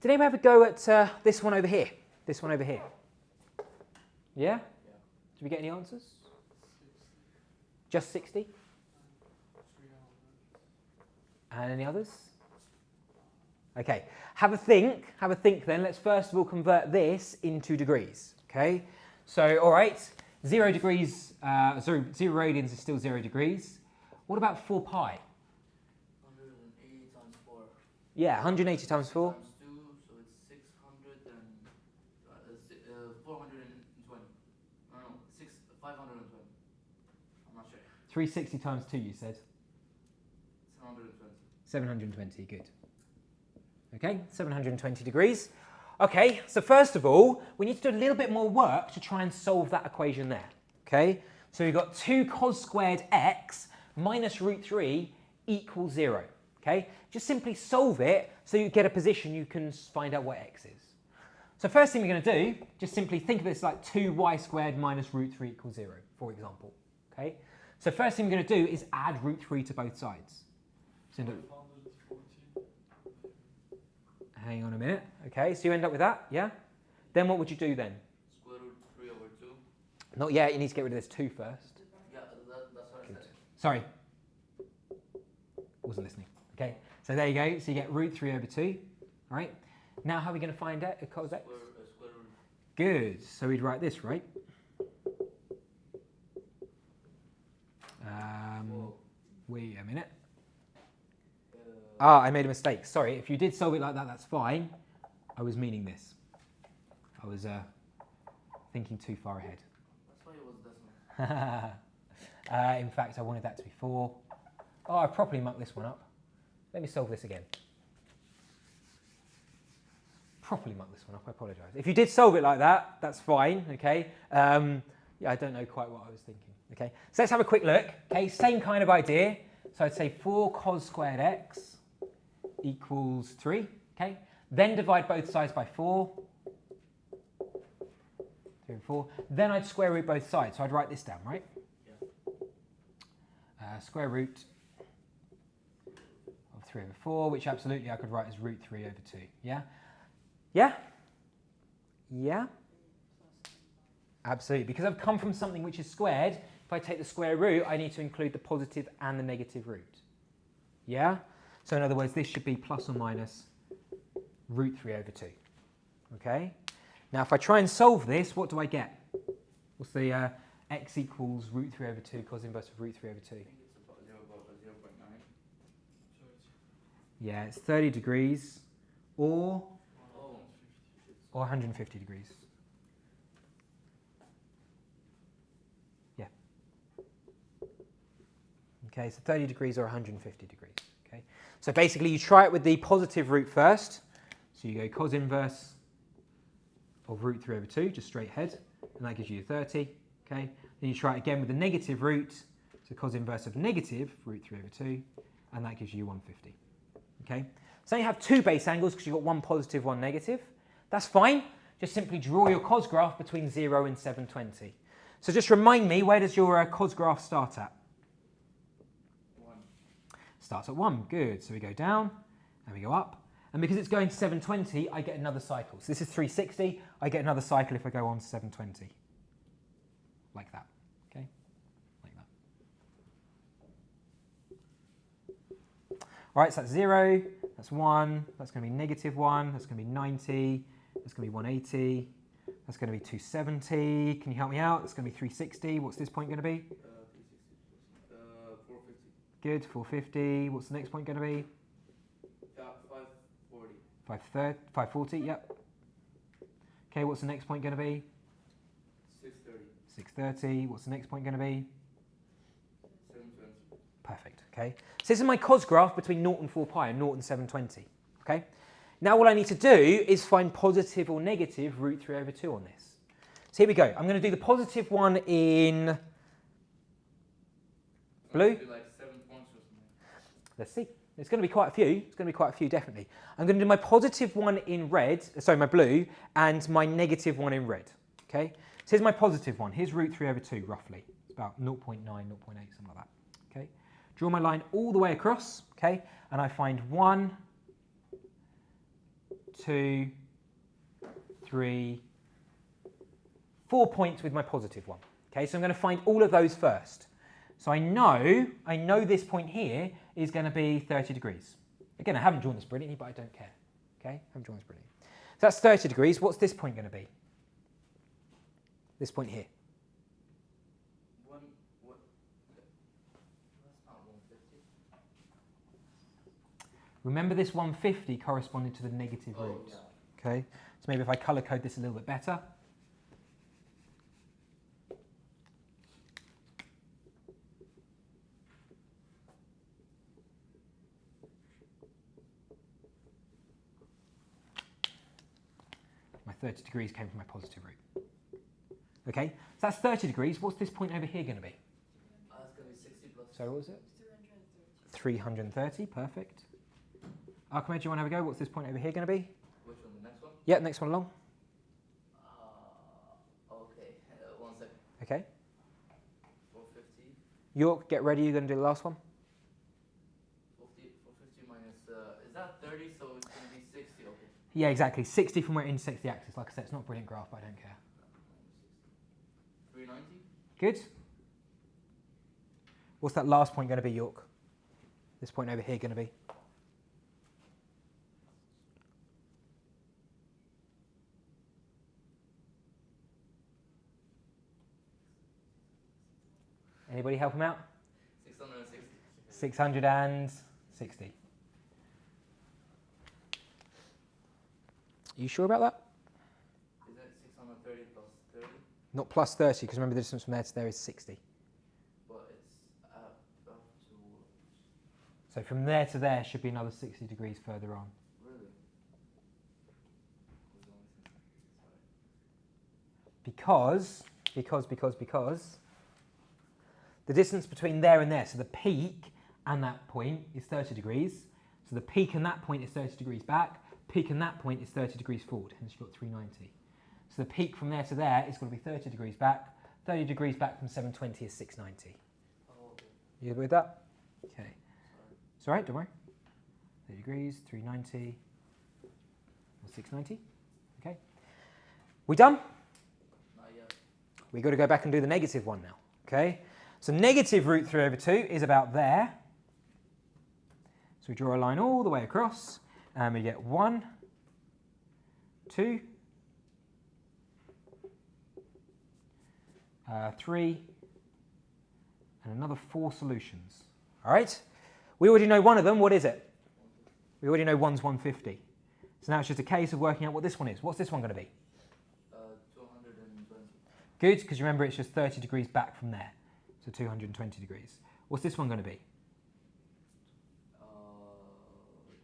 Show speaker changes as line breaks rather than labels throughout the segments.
Did anyone ever go at this one over here? This one over here? Yeah? Did we get any answers? 60. Just 60? And any others? Okay, have a think then. Let's first of all convert this into degrees, okay? So, all right, 0 degrees, 0 radians is still 0 degrees. What about 4 pi?
180 times 4.
Yeah, 180 times 4.
Times 2, so it's 600 and 420. No, 520. I'm not sure.
360 times 2, you said?
720.
720, good. Okay, 720 degrees. Okay, so first of all, we need to do a little bit more work to try and solve that equation there. Okay, so we've got 2 cos squared x minus root 3 equals 0. Okay, just simply solve it so you get a position you can find out what x is. So first thing we're going to do, just simply think of this like 2y squared minus root 3 equals 0, for example. Okay, so first thing we're going to do is add root 3 to both sides. So hang on a minute. Okay, so you end up with that, yeah? Then what would you do then?
Square root 3 over 2.
Not yet, you need to get rid of this 2 first.
Yeah, that's what I said.
Sorry. Wasn't listening. Okay, so there you go. So you get root 3 over 2, right? Now how are we going to find out cos x?
Square root.
Good, so we'd write this, right? Wait a minute. I made a mistake. Sorry, if you did solve it like that, that's fine. I was meaning this. I was thinking too far ahead.
That's why it was this one.
In fact, I wanted that to be 4. Oh, I properly mucked this one up. Let me solve this again. Properly mucked this one up, I apologise. If you did solve it like that, that's fine, okay? Yeah, I don't know quite what I was thinking, okay? So let's have a quick look, okay? Same kind of idea. So I'd say 4 cos squared x equals 3, okay? Then divide both sides by 4. 3 and 4. Then I'd square root both sides. So I'd write this down, right? Yeah. Square root of 3 over 4, which absolutely I could write as root 3 over 2. Yeah? Yeah? Yeah? Absolutely. Because I've come from something which is squared, if I take the square root, I need to include the positive and the negative root. Yeah? So in other words, this should be plus or minus root 3 over 2. Okay? Now if I try and solve this, what do I get? What's the x equals root 3 over 2 cos inverse of root 3 over 2?
I think it's about 0.9.
Yeah, it's 30 degrees or 150 degrees. Yeah. Okay, so 30 degrees or 150 degrees. Okay. So basically you try it with the positive root first. So you go cos inverse of root 3 over 2, just straight ahead, and that gives you 30. Okay. Then you try it again with the negative root, so cos inverse of negative root 3 over 2, and that gives you 150. Okay. So now you have 2 base angles because you've got one positive, one negative. That's fine. Just simply draw your cos graph between 0 and 720. So just remind me, where does your cos graph start at?
1.
Starts at 1. Good. So we go down and we go up. And because it's going to 720, I get another cycle. So this is 360. I get another cycle if I go on to 720. Like that. Okay? Like that. All right, so that's 0. That's 1. That's going to be negative 1. That's going to be 90. That's going to be 180. That's going to be 270. Can you help me out? That's going to be 360. What's this point going to be?
450.
Good, 450. What's the next point going to be?
540.
540, yep. Okay, what's the next point going to be?
630.
630. What's the next point going to be?
720.
Perfect, okay. So this is my cos graph between 0 and 4 pi and 0 and 720, okay? Now all I need to do is find positive or negative root 3 over 2 on this. So here we go. I'm going to do the positive one in blue.
Like 7 points or something.
Let's see. It's going to be quite a few. It's going to be quite a few, definitely. I'm going to do my positive one in red, sorry, my blue, and my negative one in red, okay? So here's my positive one. Here's root 3 over 2, roughly. It's about 0.9, 0.8, something like that, okay? Draw my line all the way across, okay? And I find 1, 2, 3, 4 points with my positive one. Okay, so I'm going to find all of those first. So I know this point here is going to be 30 degrees. Again, I haven't drawn this brilliantly, but I don't care. Okay, I haven't drawn this brilliantly. So that's 30 degrees. What's this point going to be? This point here.
That's not 150.
Remember this 150 corresponded to the negative root.
Yeah.
Okay, so maybe if I colour code this a little bit better. My 30 degrees came from my positive root. Okay, so that's 30 degrees. What's this point over here going to be?
It's going to be 60 plus.
So what was it? 330, perfect. Archimedes, you want to have a go? What's this point over here going to be?
Which one? The next one?
Yeah, next one along.
Okay. 1 second.
Okay.
450.
York, get ready. You're going to do the last one.
450 minus. Is that 30? So it's going to be 60. Okay.
Yeah, exactly. 60 from where it intersects the axis. Like I said, it's not a brilliant graph, but I don't care.
390.
Good. What's that last point going to be, York? This point over here going to be? Anybody help him out?
660.
660. Are you sure about that?
Is that 630 plus 30?
Not plus 30, because remember the distance from there to there is 60.
But it's up to.
So from there to there should be another 60 degrees further on.
Really?
Because the distance between there and there, so the peak and that point is 30 degrees. So the peak and that point is 30 degrees back. Peak and that point is 30 degrees forward, hence you've got 390. So the peak from there to there is going to be 30 degrees back. 30 degrees back from 720 is 690.
Oh, okay.
You good with that? Okay.
Sorry.
It's all right, don't worry. 30 degrees, 390, or 690. Okay. We done?
Not yet.
We've got to go back and do the negative one now. Okay. So negative root 3 over 2 is about there. So we draw a line all the way across, and we get 1, 2, 3, and another 4 solutions. All right? We already know one of them. What is it? We already know one's 150. So now it's just a case of working out what this one is. What's this one going to be?
220.
Good, because remember it's just 30 degrees back from there. So 220 degrees. What's this one going to be?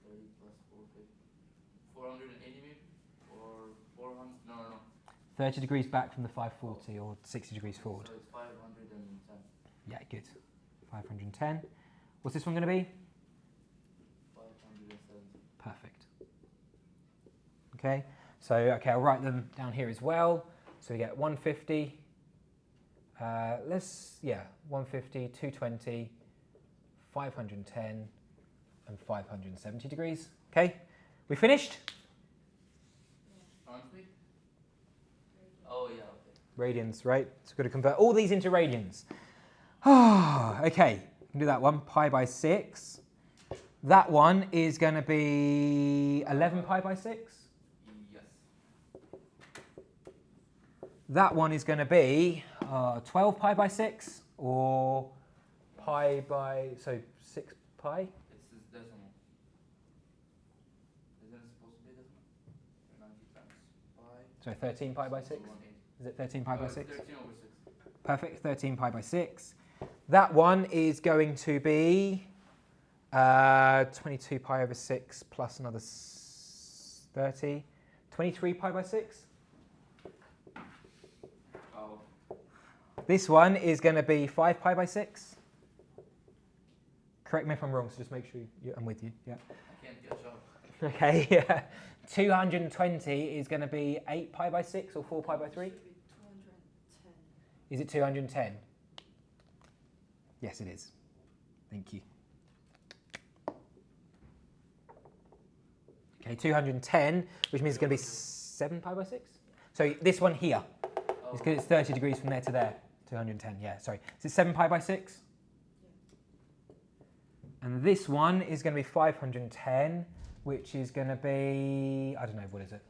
30 plus 450. 480 maybe? Or 400? No.
30 degrees back from the 540 or 60 degrees forward.
So it's 510.
Yeah, good. 510. What's this one going to be?
570.
Perfect. Okay, so okay, I'll write them down here as well. So we get 150. 150, 220, 510, and 570 degrees. Okay, we finished?
Honestly? Oh, yeah, okay.
Radians, right? So we've got to convert all these into radians. Okay, we can do that one. Pi by 6. That one is going to be 11 pi by 6.
Yes.
That one is going to be 12 pi by 6 or pi by, so 6 pi?
It's decimal. Isn't it supposed to be decimal? 90 times pi.
So 13 pi by 6?
So 180.
Is it 13 pi by 6?
13 over 6.
Perfect, 13 pi by 6. That one is going to be 22 pi over 6 plus another 30. 23 pi by 6.
Oh.
This one is going to be 5 pi by 6. Correct me if I'm wrong, so just make sure I'm with you. Yeah.
I can't catch up.
Okay, yeah. 220 is going to be 8 pi by 6 or 4 pi by 3?
Should be 210.
Is it 210? Yes, it is. Thank you. Okay, 210, which means it's going to be 7 pi by 6. So this one here, it's 30 degrees from there to there. 210, yeah, sorry. Is it 7 pi by 6? And this one is going to be 510, which is going to be, I don't know, what is it?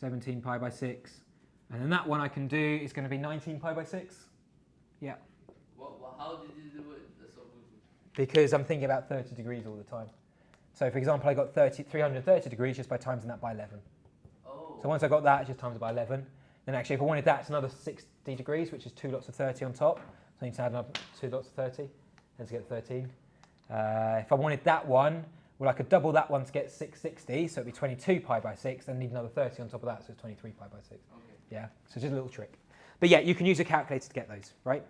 17 pi by 6. And then that one I can do is going to be 19 pi by 6. Yeah.
How did you do it?
Because I'm thinking about 30 degrees all the time. So for example, I got 330 degrees just by timesing that by 11.
Oh.
So once I got that, it's just times it by 11. Then actually, if I wanted that, it's another 60 degrees, which is 2 lots of 30 on top. So I need to add another 2 lots of 30, then to get 13. If I wanted that one, well, I could double that one to get 660, so it'd be 22 pi by 6, then need another 30 on top of that, so it's 23 pi by 6.
Okay.
Yeah, so just a little trick. But yeah, you can use a calculator to get those, right?